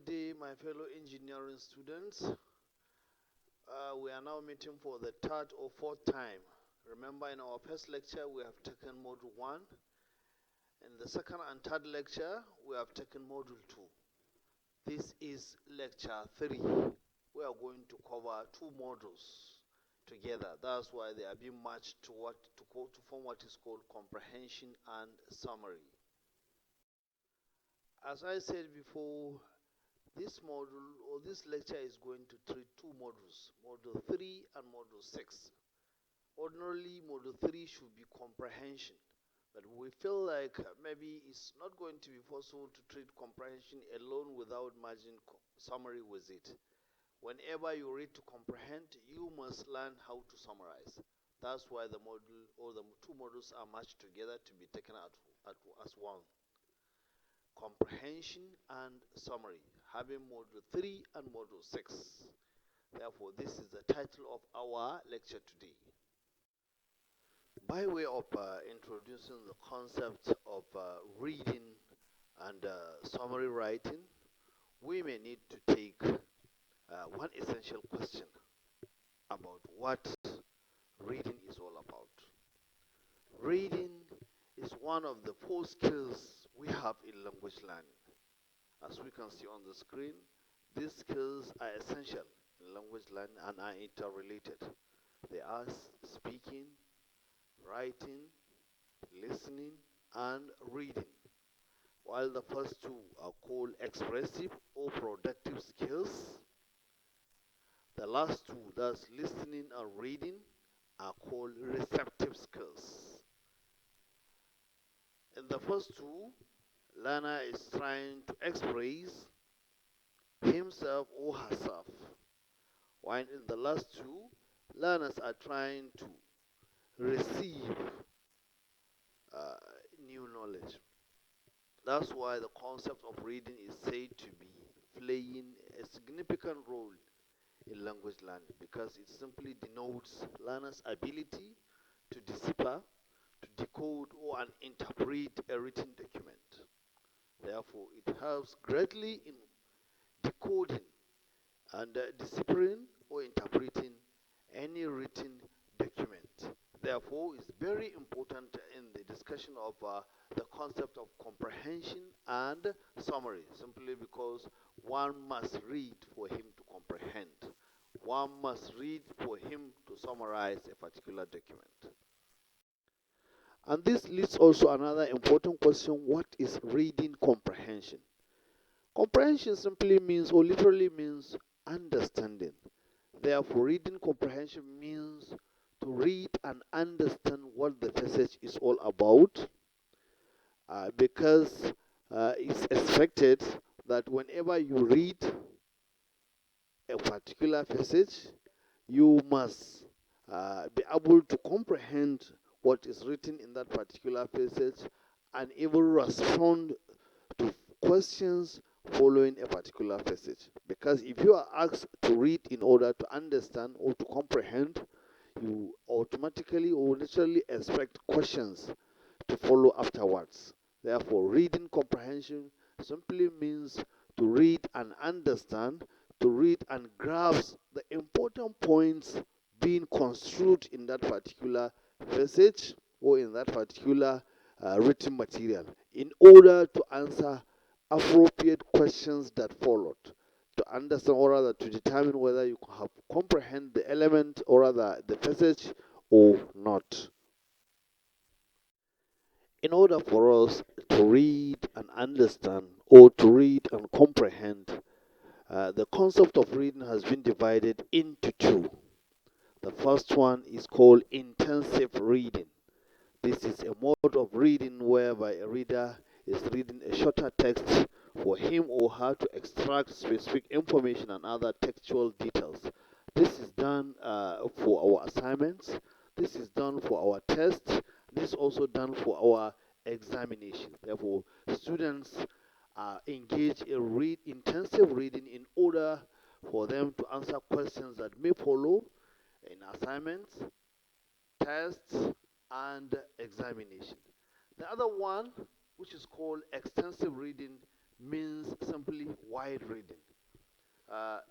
Good day, my fellow engineering students. We are now meeting for the third or fourth time. Remember, in our first lecture, we have taken Module 1. In the second and third lecture, we have taken Module 2. This is Lecture 3. We are going to cover two modules together. That's why they are being matched to form what is called comprehension and summary. As I said before, this module or this lecture is going to treat two modules, Module 3 and Module 6. Ordinarily, Module 3 should be comprehension, but we feel like maybe it's not going to be possible to treat comprehension alone without merging summary with it. Whenever you read to comprehend, you must learn how to summarize. That's why the module or the two modules are matched together to be taken as one. Comprehension and summary, having Module 3 and Module 6. Therefore, this is the title of our lecture today. By way of introducing the concept of reading and summary writing, we may need to take one essential question about what reading is all about. Reading is one of the 4 skills we have in language learning. As we can see on the screen, these skills are essential in language learning and are interrelated. They are speaking, writing, listening, and reading. While the first two are called expressive or productive skills, the last two, that's listening and reading, are called receptive skills. In the first two, learner is trying to express himself or herself, while in the last two, learners are trying to receive new knowledge. That's why the concept of reading is said to be playing a significant role in language learning, because it simply denotes learners' ability to decipher, to decode, or interpret a written document. Therefore, it helps greatly in decoding and deciphering or interpreting any written document. Therefore, it's very important in the discussion of the concept of comprehension and summary, simply because one must read for him to comprehend. One must read for him to summarize a particular document. And this leads also another important question: what is reading comprehension? Comprehension simply means, or literally means, understanding. Therefore, reading comprehension means to read and understand what the passage is all about, because it's expected that whenever you read a particular passage, you must be able to comprehend what is written in that particular passage and even respond to questions following a particular passage. Because if you are asked to read in order to understand or to comprehend, you automatically or naturally expect questions to follow afterwards. Therefore, reading comprehension simply means to read and understand, to read and grasp the important points being construed in that particular passage or in that particular written material, in order to answer appropriate questions that followed, to understand, or rather to determine whether you have comprehend the element or rather the passage or not. In order for us to read and understand, or to read and comprehend, the concept of reading has been divided into two. The first one is called intensive reading. This is a mode of reading whereby a reader is reading a shorter text for him or her to extract specific information and other textual details. This is done for our assignments. This is done for our tests. This is also done for our examination. Therefore, students engage in intensive reading in order for them to answer questions that may follow in assignments, tests, and examination. The other one, which is called extensive reading, means simply wide reading.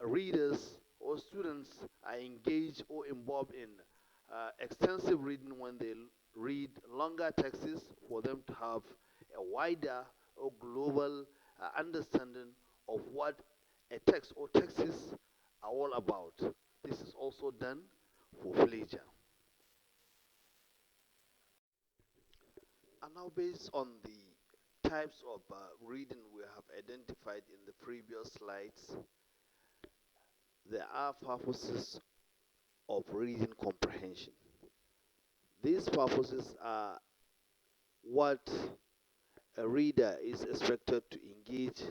Readers or students are engaged or involved in extensive reading when they read longer texts for them to have a wider or global understanding of what a text or texts are all about. This is also done for pleasure. And now, based on the types of reading we have identified in the previous slides, there are purposes of reading comprehension. These purposes are what a reader is expected to engage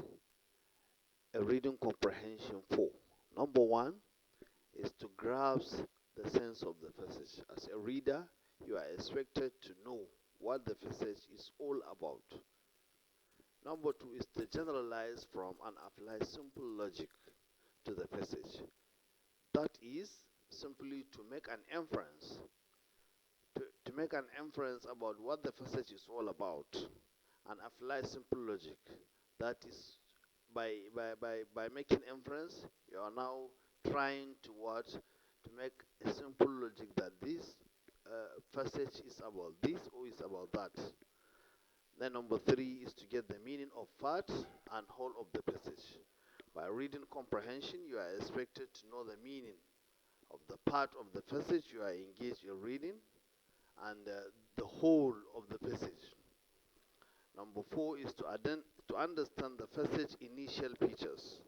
a reading comprehension for. Number one is to grasp the sense of the passage. As a reader, you are expected to know what the passage is all about. Number two is to generalize from and apply simple logic to the passage. That is simply to make an inference, to make an inference about what the passage is all about and apply simple logic. That is by making inference, you are now trying to what? To make a simple logic that this passage is about this or is about that. Then number three is to get the meaning of part and whole of the passage. By reading comprehension, you are expected to know the meaning of the part of the passage you are engaged in reading and the whole of the passage. Number four is to understand the passage initial features.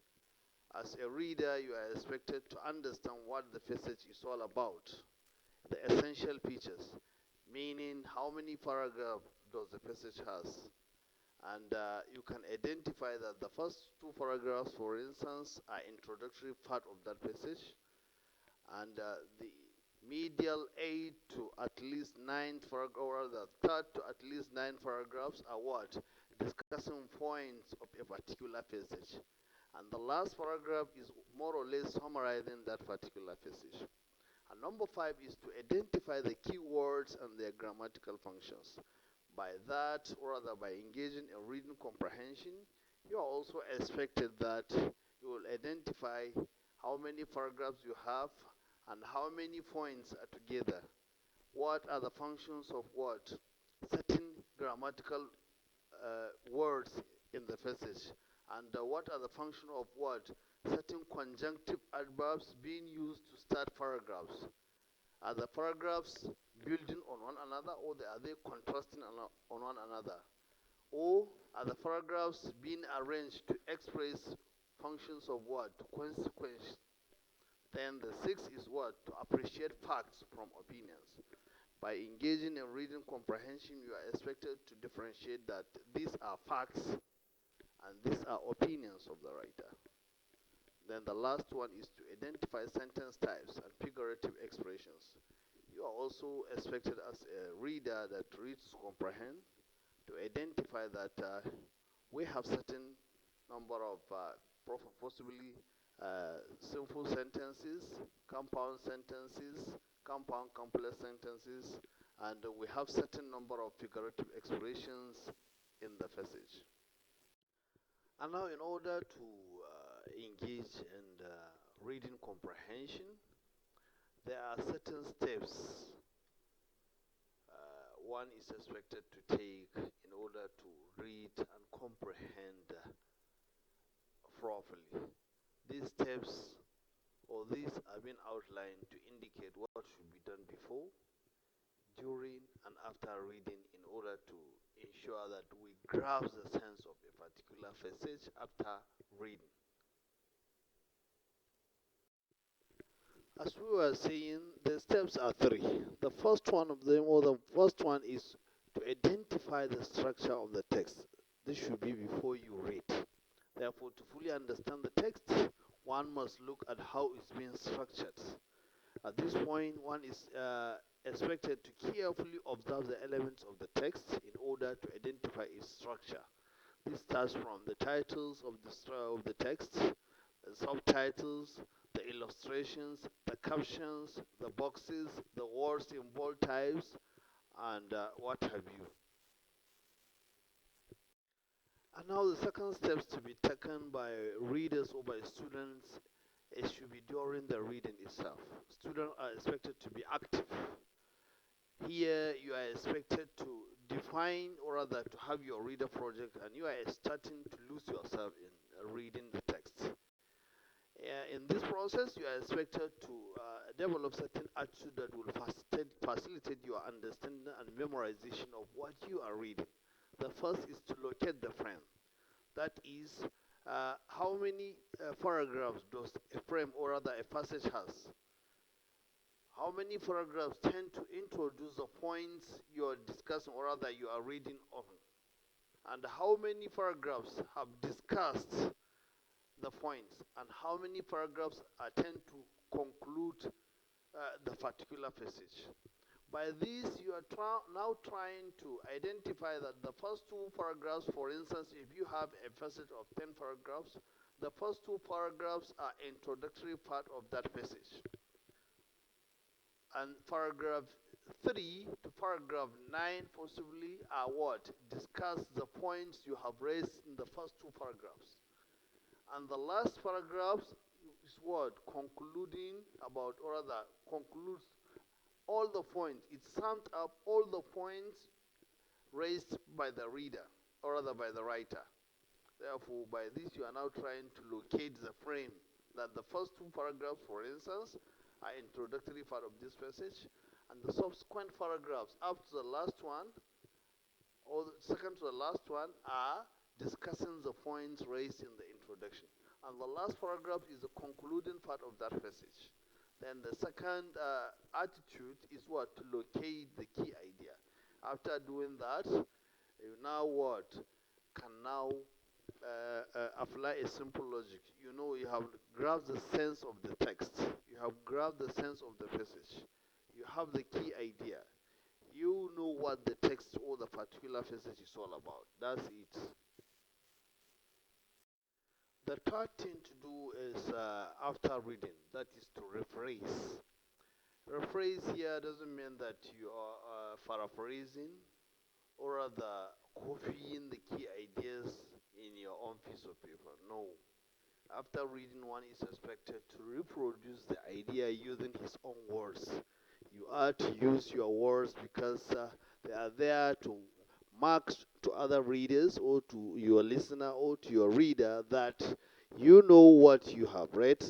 As a reader, you are expected to understand what the passage is all about, the essential features, meaning how many paragraphs does the passage has. And you can identify that the first two paragraphs, for instance, are introductory part of that passage, and the medial 8 to at least 9 paragraphs, or the third to at least 9 paragraphs are what? Discussing points of a particular passage. And the last paragraph is more or less summarizing that particular passage. And number five is to identify the key words and their grammatical functions. By that, or rather by engaging in reading comprehension, you are also expected that you will identify how many paragraphs you have and how many points are together. What are the functions of what? Certain grammatical words in the passage. And what are the function of what? Certain conjunctive adverbs being used to start paragraphs. Are the paragraphs building on one another, or are they contrasting on one another? Or are the paragraphs being arranged to express functions of what? Consequence. Then the sixth is what? To appreciate facts from opinions. By engaging in reading comprehension, you are expected to differentiate that these are facts and these are opinions of the writer. Then the last one is to identify sentence types and figurative expressions. You are also expected as a reader that reads to comprehend to identify that we have certain number of possibly simple sentences, compound sentences, compound complex sentences, and we have certain number of figurative expressions in the passage. And now, in order to engage in reading comprehension, there are certain steps one is expected to take in order to read and comprehend properly. These steps or these have been outlined to indicate what should be done before, during, and after reading in order to ensure that we grasp the sense of a particular passage after reading. As we were saying, the steps are three. The first one of them, or the first one, is to identify the structure of the text. This should be before you read. Therefore, to fully understand the text, one must look at how it's being structured. At this point, one is expected to carefully observe the elements of the text in order to identify its structure. This starts from the titles of the text, the subtitles, the illustrations, the captions, the boxes, the words in bold types, and what have you. And now the second steps to be taken by readers or by students, it should be during the reading itself. Students are expected to be active. Here you are expected to define or rather to have your reader project, and you are starting to lose yourself in reading the text. In this process, you are expected to develop certain attitude that will facilitate your understanding and memorization of what you are reading. The first is to locate the frame. That is, how many paragraphs does a frame or rather a passage has? How many paragraphs tend to introduce the points you are discussing or rather you are reading on? And how many paragraphs have discussed the points? And how many paragraphs tend to conclude the particular passage? By this, you are now trying to identify that the first two paragraphs, for instance, if you have a passage of 10 paragraphs, the first two paragraphs are introductory part of that passage. And paragraph 3 to paragraph 9 possibly are what? Discuss the points you have raised in the first two paragraphs. And the last paragraph is what? Concluding about, or rather, concludes all the points. It summed up all the points raised by the reader, or rather by the writer. Therefore, by this, you are now trying to locate the frame that the first two paragraphs, for instance, are introductory part of this passage, and the subsequent paragraphs up to the last one, or the second to the last one, are discussing the points raised in the introduction. And the last paragraph is the concluding part of that passage. Then the second attitude is what? To locate the key idea. After doing that, you now what? Can now apply a simple logic. You know, you have grasped the sense of the text. You have grasped the sense of the passage. You have the key idea. You know what the text or the particular passage is all about. That's it. The third thing to do is after reading, that is to rephrase. Rephrase here doesn't mean that you are paraphrasing or rather copying the key ideas in your own piece of paper. No. After reading, one is expected to reproduce the idea using his own words. You are to use your words because they are there to mark to other readers or to your listener or to your reader that you know what you have read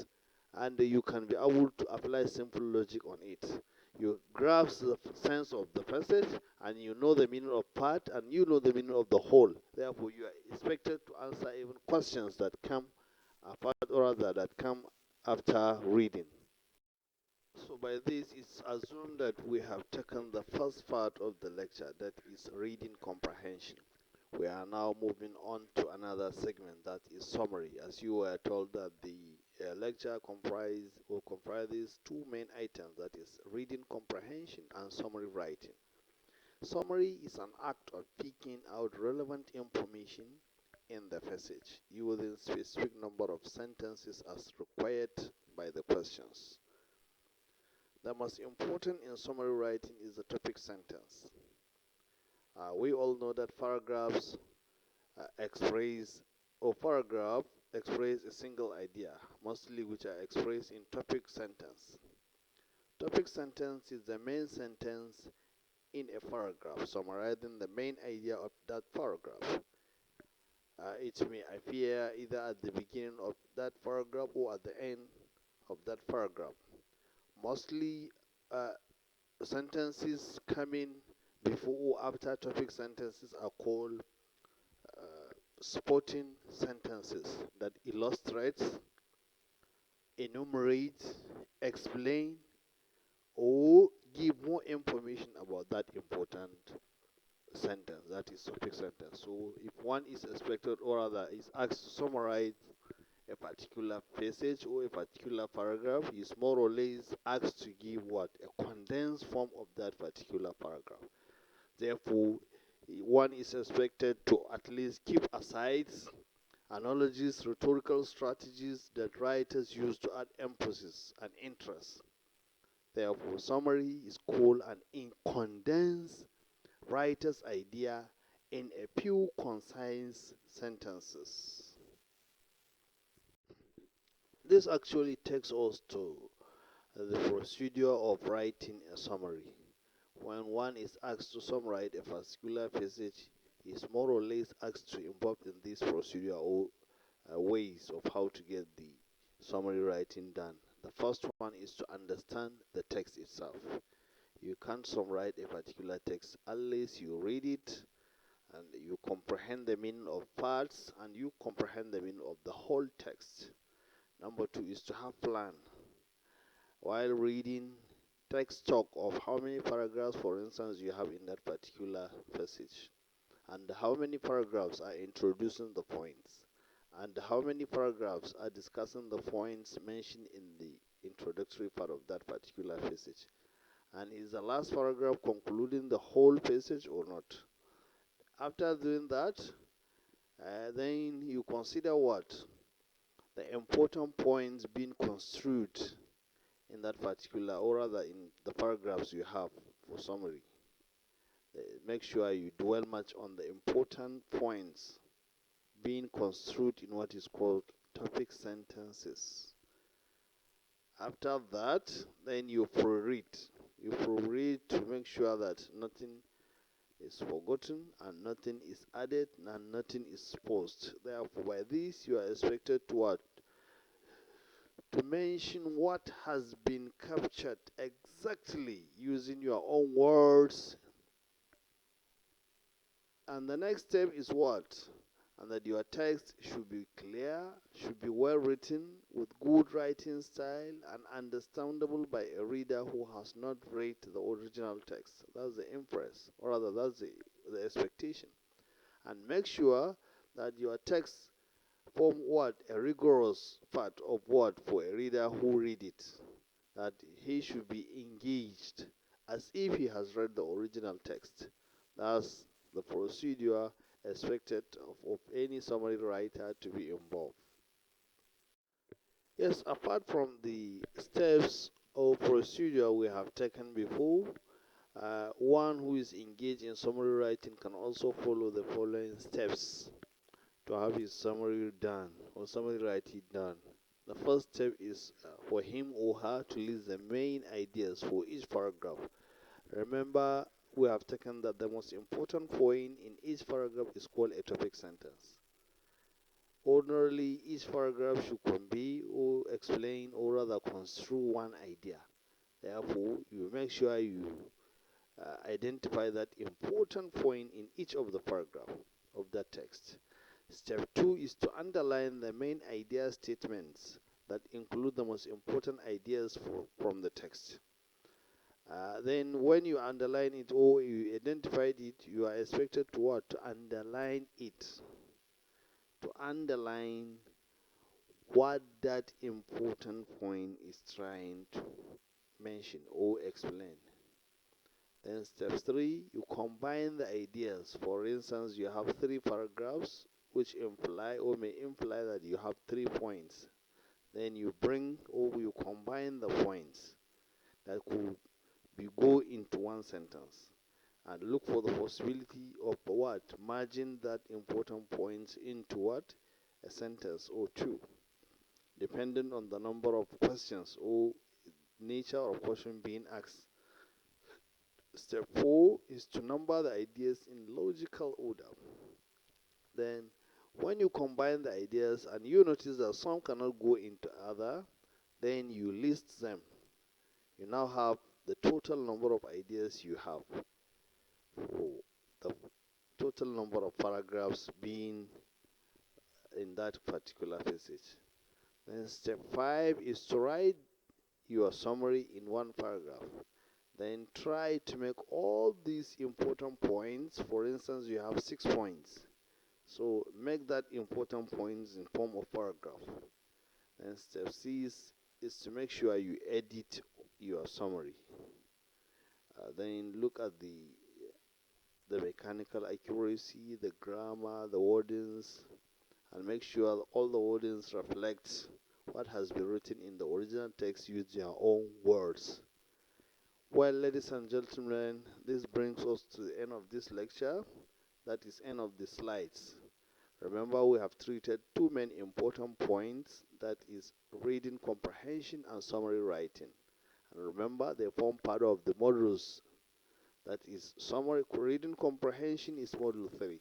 and you can be able to apply simple logic on it. You grasp the sense of the passage and you know the meaning of part and you know the meaning of the whole. Therefore, you are expected to answer even questions that come apart or rather that come after reading. So by this, it's assumed that we have taken the first part of the lecture, that is reading comprehension. We are now moving on to another segment, that is summary. As you were told that the lecture comprises two main items, that is reading comprehension and summary writing. Summary is an act of picking out relevant information in the passage using specific number of sentences as required by the questions. The most important in summary writing is the topic sentence. We all know that paragraphs express or paragraph express a single idea, mostly which are expressed in topic sentence. Topic sentence is the main sentence in a paragraph, summarizing the main idea of that paragraph. It may appear either at the beginning of that paragraph or at the end of that paragraph. Mostly sentences coming before or after topic sentences are called supporting sentences that illustrates, enumerate, explain, or give more information about that important sentence, that is topic sentence. So if one is expected or rather is asked to summarize a particular passage or a particular paragraph, he is more or less asked to give what? A condensed form of that particular paragraph. Therefore, one is expected to at least keep aside analogies, rhetorical strategies that writers use to add emphasis and interest. Therefore, summary is called an in condensed writer's idea in a few concise sentences. This actually takes us to the procedure of writing a summary. When one is asked to summarize a particular passage, he is more or less asked to involve in this procedure or ways of how to get the summary writing done. The first one is to understand the text itself. You can't summarize a particular text unless you read it and you comprehend the meaning of parts and you comprehend the meaning of the whole text. Number two is to have plan. While reading, take stock of how many paragraphs, for instance, you have in that particular passage, and how many paragraphs are introducing the points, and how many paragraphs are discussing the points mentioned in the introductory part of that particular passage. And is the last paragraph concluding the whole passage or not? After doing that, then you consider what? The important points being construed in that particular, or rather in the paragraphs you have for summary. Make sure you dwell much on the important points being construed in what is called topic sentences. After that, then you proofread. You proofread to make sure that nothing is forgotten and nothing is added and nothing is paused. Therefore, by this you are expected to what? To mention what has been captured exactly using your own words. And the next step is what? And that your text should be clear, should be well written, with good writing style, and understandable by a reader who has not read the original text. That's the inference, or rather, that's the expectation. And make sure that your text form what? A rigorous part of what? For a reader who read it. That he should be engaged as if he has read the original text. That's the procedure expected of any summary writer to be involved. Yes, apart from the steps or procedure we have taken before, one who is engaged in summary writing can also follow the following steps to have his summary done or summary writing done. The first step is for him or her to list the main ideas for each paragraph. Remember, we have taken that the most important point in each paragraph is called a topic sentence. Ordinarily, each paragraph should convey or explain or rather construe one idea. Therefore, you make sure you identify that important point in each of the paragraph of that text. Step 2 is to underline the main idea statements that include the most important ideas from the text. Then when you underline it or you identified it, you are expected to what? To underline it. To underline what that important point is trying to mention or explain. Then step 3, you combine the ideas. For instance, you have 3 paragraphs which imply or may imply that you have 3 points. Then you bring or you combine the points that could be go into one sentence and look for the possibility of what? Merging that important points into what? A sentence or two, depending on the number of questions or nature of question being asked. Step 4 is to number the ideas in logical order. Then when you combine the ideas and you notice that some cannot go into other, then you list them. You now have the total number of ideas you have for the total number of paragraphs being in that particular passage. Then step 5 is to write your summary in one paragraph. Then try to make all these important points. For instance, you have 6 points. So make that important points in form of paragraph. Then step 6 is to make sure you edit your summary. Then look at the mechanical accuracy, the grammar, the wordings, and make sure all the wordings reflect what has been written in the original text using your own words. Well, ladies and gentlemen, this brings us to the end of this lecture. That is end of the slides. Remember, we have treated two main important points, that is reading comprehension and summary writing. And remember, they form part of the modules. That is summary reading comprehension is module 3.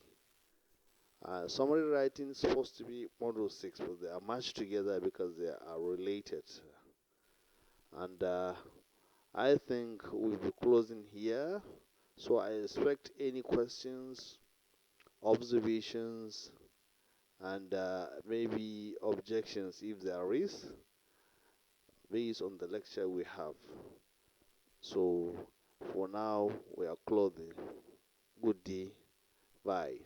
Summary writing is supposed to be module 6, but they are matched together because they are related. And I think we'll be closing here. So I expect any questions, observations, and maybe objections if there is, based on the lecture we have. So for now, we are closing. Good day. Bye.